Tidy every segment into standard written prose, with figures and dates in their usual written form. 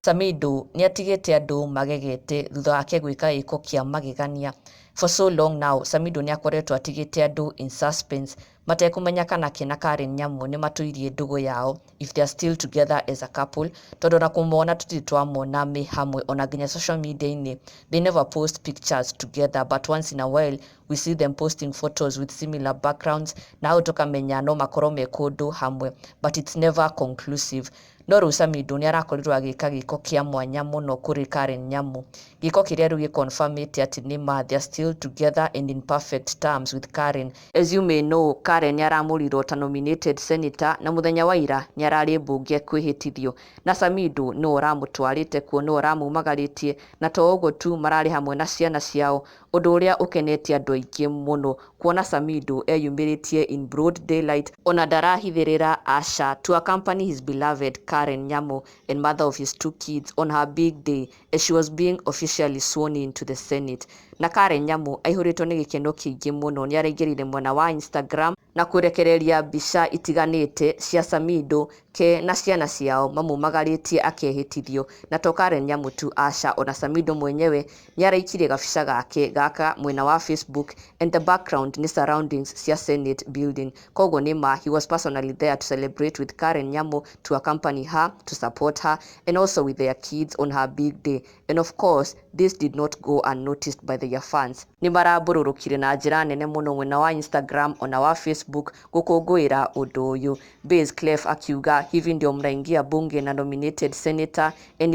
Samidoh nĩatigĩte andũ magegete thutha wake gwĩka gĩko kĩa magegania. For so long now, Samidoh nĩakoretwo atigĩte andũ in suspense matekũmenya kana ke na Karen Nyamu nĩmatũirie ndũgũ yao if they are still together as a couple, tondũ na kũmona tũtirĩ twamona me hamwe ona nginya social media-inĩ. They never post pictures together, but once in a while we see them posting photos with similar backgrounds, na hau tũkamenya no makorwo me kũndũ hamwe, but it's never conclusive. No rĩu Samidoh nĩarakorirwo agĩka gĩko kĩa mwanya mũno kũrĩ Karen Nyamu, gĩko kĩrĩa rĩu gĩconfirmĩte atĩ nĩma they are still together and in perfect terms with Karen. As you may know, Karen nĩaramũrirwo ta nominated senator na mũthenya wa ira nĩararĩ mbunge kwĩhĩtithio, na Samidoh nĩwe ũramũtwarĩte kuo, nĩwe ũramumagaritie, na to ũguo tu mararĩ hamwe na ciana ciao, ũndũ ũrĩa ũkenetie andũ aingĩ mũno kuona Samidoh eyumĩrĩtie in broad daylight, ona ndarahithĩrĩra aca, to accompany his beloved Karen Nyamu and mother of his 2 kids on her big day as she was being officially sworn into the Senate. Na Karen Nyamu aihũrĩtwo nĩ gĩkeno kĩingĩ mũno, nĩaraingĩrire mwena wa Instagram na kũrekereria mbica itiganĩte cia Samidoh ke na ciana ciao mamumagarĩtie akehĩtithio, na to Karen Nyamu tu aca, ona Samidoh mwenyewe nĩaraikirie gabica gake gaka mwena wa Facebook, and the background ni surroundings cia Senate building. Koguo nĩma he was personally there to celebrate with Karen Nyamu, to accompany her, to support her, and also with their kids on her big day. And of course, this did not go unnoticed by their fans. Nĩmarambũrũrũkire na njĩra nene mũno mwena wa Instagram ona wa Facebook gũkũngũĩra ũndũ ũyũ. Base Clef akiuga hivi ndio mnaingia bunge na nominated senator, and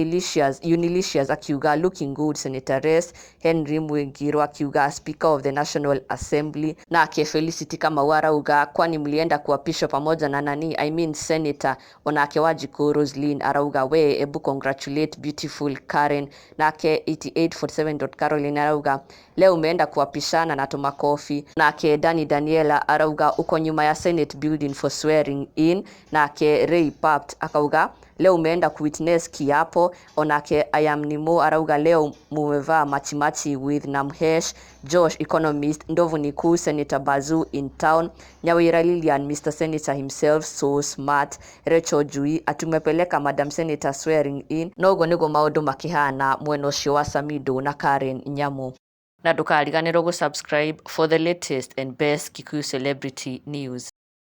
Unilicious akiuga looking good senatoress, Henry Mwingiro akiuga speaker of the National Assembly, na Felicity Kamau arauga kwani mlienda kuapishwa pamoja na nani, I mean senator. Onake Wanjiku Roslyn arauga we ebu congratulate beautiful Karen, nake 8847.Caroline arauga leo umeenda kuapishana na tumakofi, nake Daniela arauga uko nyuma ya Senate building for swearing in, nake Ray Papt akauga leo umeenda kuwitness kiapo, onake Ayamnimo arauga leo mumevaa machimachi with Namhesh, Josh economist, Ndovu Niku Senator Bazu in town, Nyawira Lilian Mr. Senator himself so smart, Rachel Jui atumepeleka Madam Senator swearing in. Noguo nĩguo maũndũ makĩhana mwena ũcio wa Samidoh na Karen Nyamu. Na ndũkariganĩrwo gũsubscribe for the latest and best Kikuyu celebrity news.